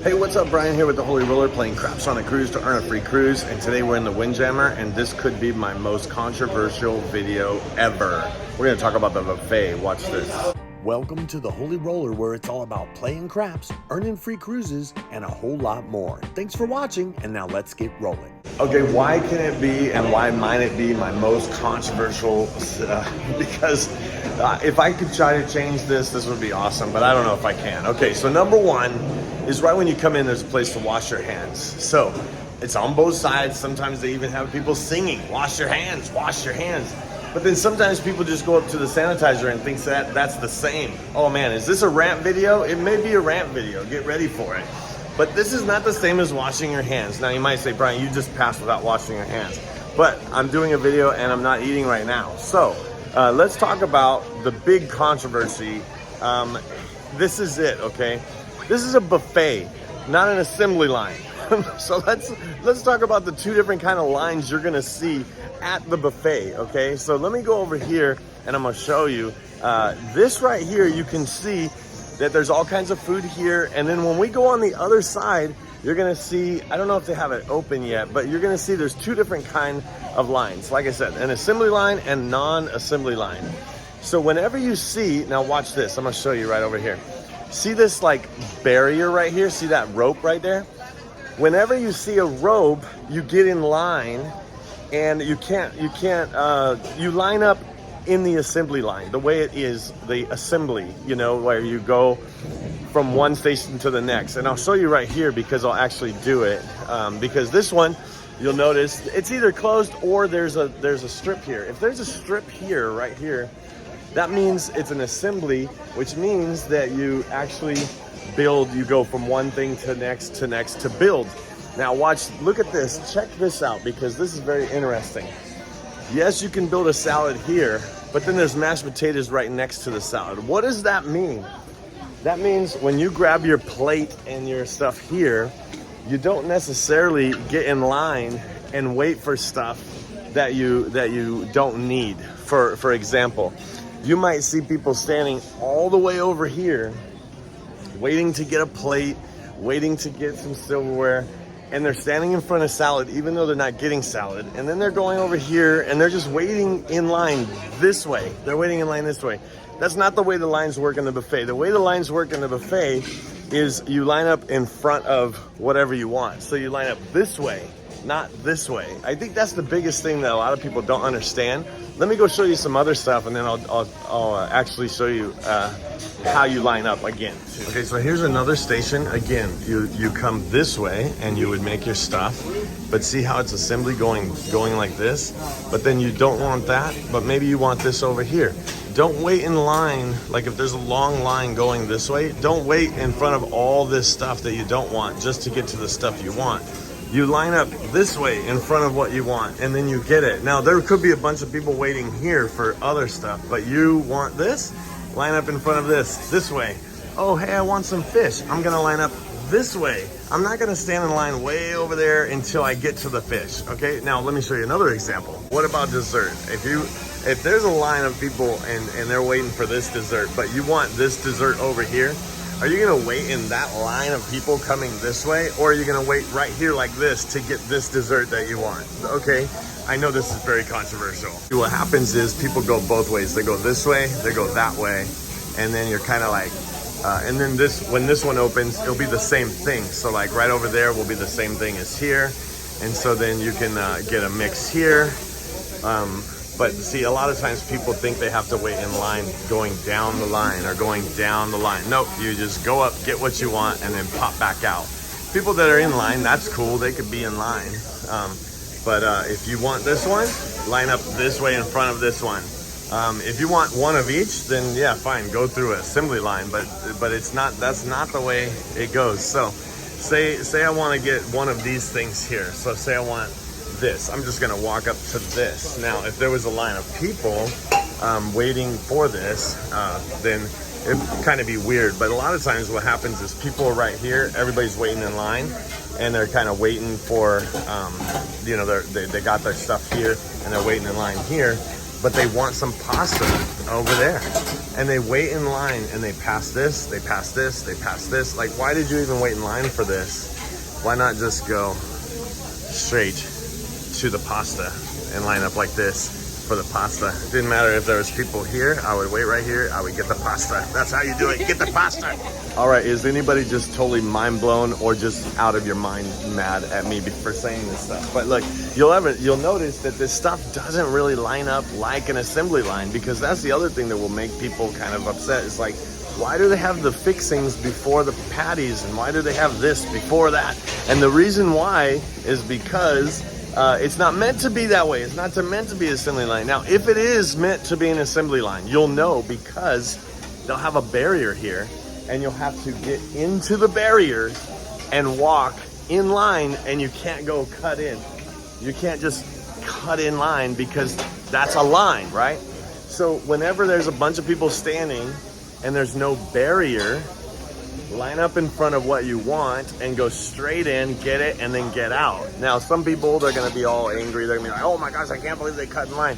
Hey, what's up? Brian here with the Holy Roller, playing craps on a cruise to earn a free cruise. And today we're in the Windjammer, and this could be my most controversial video ever. We're gonna talk about the buffet. Watch this. Welcome to the Holy Roller, where it's all about playing craps, earning free cruises, and a whole lot more. Thanks for watching, and now let's get rolling. Okay, why can it be and why might it be my most controversial? Because if I could try to change this would be awesome, but I don't know if I can. Okay, so number one is right when you come in, there's a place to wash your hands. So it's on both sides. Sometimes they even have people singing, wash your hands, wash your hands. But then sometimes people just go up to the sanitizer and think that that's the same. Oh man, is this a rant video? It may be a rant video, get ready for it. But this is not the same as washing your hands. Now you might say, Brian, you just passed without washing your hands. But I'm doing a video and I'm not eating right now. So let's talk about the big controversy. This is it, okay? This is a buffet, not an assembly line. So let's talk about the two different kind of lines you're gonna see at the buffet, okay? So let me go over here and I'm gonna show you. This right here, you can see that there's all kinds of food here. And then when we go on the other side, you're gonna see, I don't know if they have it open yet, but you're gonna see there's two different kind of lines. Like I said, an assembly line and non-assembly line. So whenever you see, now watch this, I'm gonna show you right over here. See this like barrier right here? See that rope right there? Whenever you see a rope, you get in line and you line up in the assembly line, the way it is, the assembly, you know, where you go from one station to the next. And I'll show you right here because I'll actually do it. Because this one, you'll notice it's either closed or there's a strip here. If there's a strip here, right here, that means it's an assembly, which means that you actually build, you go from one thing to next to build. Now watch, look at this, check this out, because this is very interesting. Yes, you can build a salad here, but then there's mashed potatoes right next to the salad. What does that mean? That means when you grab your plate and your stuff here, you don't necessarily get in line and wait for stuff that you don't need. For example, you might see people standing all the way over here, waiting to get a plate, waiting to get some silverware, and they're standing in front of salad even though they're not getting salad. And then they're going over here and they're just waiting in line this way. They're waiting in line this way. That's not the way the lines work in the buffet. The way the lines work in the buffet is you line up in front of whatever you want. So you line up this way, not this way. I think that's the biggest thing that a lot of people don't understand. Let me go show you some other stuff, and then I'll actually show you how you line up again. Okay, so here's another station. Again, you come this way and you would make your stuff, but see how it's assembly going like this? But then you don't want that, but maybe you want this over here. Don't wait in line. Like if there's a long line going this way, don't wait in front of all this stuff that you don't want just to get to the stuff you want. You line up this way in front of what you want, and then you get it. Now, there could be a bunch of people waiting here for other stuff, but you want this? Line up in front of this way. Oh, hey, I want some fish. I'm gonna line up this way. I'm not gonna stand in line way over there until I get to the fish, okay? Now, let me show you another example. What about dessert? If there's a line of people and they're waiting for this dessert, but you want this dessert over here, are you gonna wait in that line of people coming this way, or are you gonna wait right here like this to get this dessert that you want? Okay, I know this is very controversial. What happens is people go both ways. They go this way, they go that way, and then you're kind of like, and then when this one opens, it'll be the same thing. So like right over there will be the same thing as here, and so then you can get a mix here. But see, a lot of times people think they have to wait in line going down the line or going down the line. Nope, you just go up, get what you want, and then pop back out. People that are in line, that's cool, they could be in line. But if you want this one, line up this way in front of this one. If you want one of each, then yeah, fine, go through an assembly line, but that's not the way it goes. So say I want to get one of these things here. So say I want this, I'm just gonna walk up to this. Now, if there was a line of people waiting for this, then it'd kind of be weird. But a lot of times what happens is people are right here, everybody's waiting in line, and they're kind of waiting for, they got their stuff here, and they're waiting in line here, but they want some pasta. over there. And they wait in line and they pass this, they pass this, they pass this. Like, why did you even wait in line for this? Why not just go straight to the pasta and line up like this for the pasta? It didn't matter if there was people here. I would wait right here. I would get the pasta. That's how you do it. Get the pasta. All right, is anybody just totally mind blown or just out of your mind mad at me for saying this stuff? But look, you'll notice that this stuff doesn't really line up like an assembly line, because that's the other thing that will make people kind of upset. It's like, why do they have the fixings before the patties, and why do they have this before that? And the reason why is because it's not meant to be that way. It's not meant to be an assembly line. Now, if it is meant to be an assembly line, you'll know, because they'll have a barrier here, and you'll have to get into the barrier and walk in line, and you can't go cut in. You can't just cut in line, because that's a line, right? So whenever there's a bunch of people standing and there's no barrier, line up in front of what you want and go straight in, get it, and then get out. Now, some people, they're gonna be all angry. They're gonna be like, oh my gosh, I can't believe they cut in line.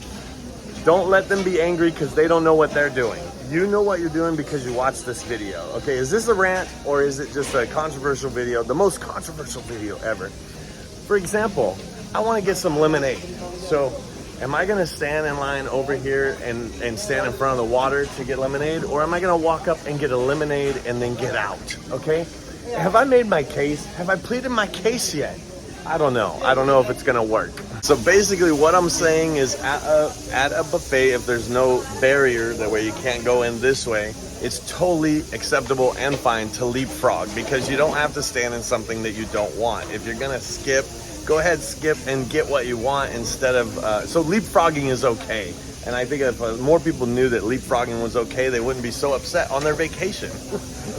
Don't let them be angry, because they don't know what they're doing. You know what you're doing because you watched this video. Okay, is this a rant or is it just a controversial video? The most controversial video ever. For example, I wanna get some lemonade. So, am I gonna stand in line over here and stand in front of the water to get lemonade? Or am I gonna walk up and get a lemonade and then get out, okay? Have I made my case? Have I pleaded my case yet? I don't know. I don't know if it's gonna work. So basically what I'm saying is at a buffet, if there's no barrier that way you can't go in this way, it's totally acceptable and fine to leapfrog, because you don't have to stand in something that you don't want. If you're gonna skip, go ahead, skip and get what you want instead of, so leapfrogging is okay. And I think if more people knew that leapfrogging was okay, they wouldn't be so upset on their vacation.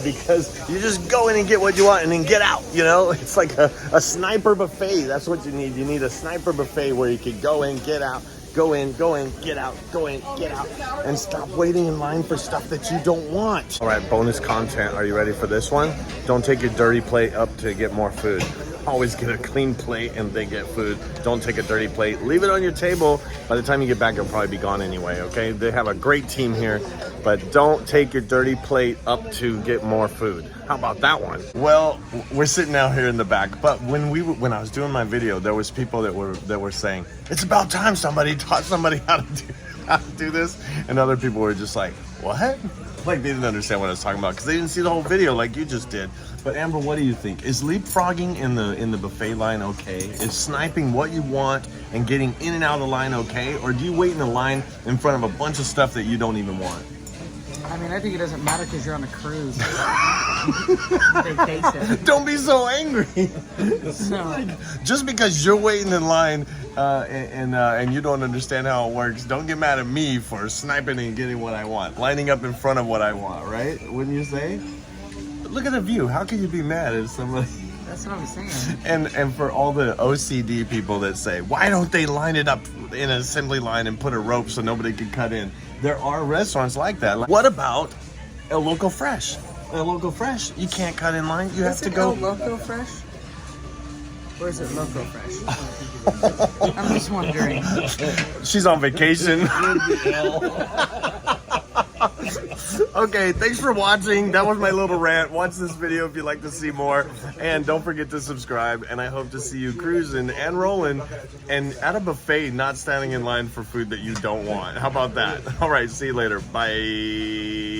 Because you just go in and get what you want and then get out, you know? It's like a sniper buffet. That's what you need. You need a sniper buffet where you can go in, get out, go in, get out, go in, get out, and stop waiting in line for stuff that you don't want. All right, bonus content. Are you ready for this one? Don't take your dirty plate up to get more food. Always get a clean plate and then get food. Don't take a dirty plate. Leave it on your table. By the time you get back, it'll probably be gone anyway, okay? They have a great team here, but don't take your dirty plate up to get more food. How about that one? Well, we're sitting out here in the back, but when I was doing my video, there was people that were saying, it's about time somebody taught somebody how to do this, and other people were just like, what? Like, they didn't understand what I was talking about because they didn't see the whole video like you just did. But Amber, what do you think? Is leapfrogging in the buffet line okay? Is sniping what you want and getting in and out of the line okay? Or do you wait in a line in front of a bunch of stuff that you don't even want? I mean, I think it doesn't matter because you're on a cruise. Vacation. Don't be so angry. No. Like, just because you're waiting in line and you don't understand how it works, don't get mad at me for sniping and getting what I want, lining up in front of what I want, right? Wouldn't you say? Look at the view. How can you be mad at somebody? That's what I'm saying. And for all the OCD people that say, why don't they line it up in an assembly line and put a rope so nobody can cut in? There are restaurants like that. What about a local fresh? A local fresh, you can't cut in line. You have to go. Is it Loco Fresh? Or is it Loco Fresh? I'm just wondering. She's on vacation. Okay, thanks for watching. That was my little rant. Watch this video if you'd like to see more. And don't forget to subscribe. And I hope to see you cruising and rolling and at a buffet, not standing in line for food that you don't want. How about that? All right, see you later. Bye.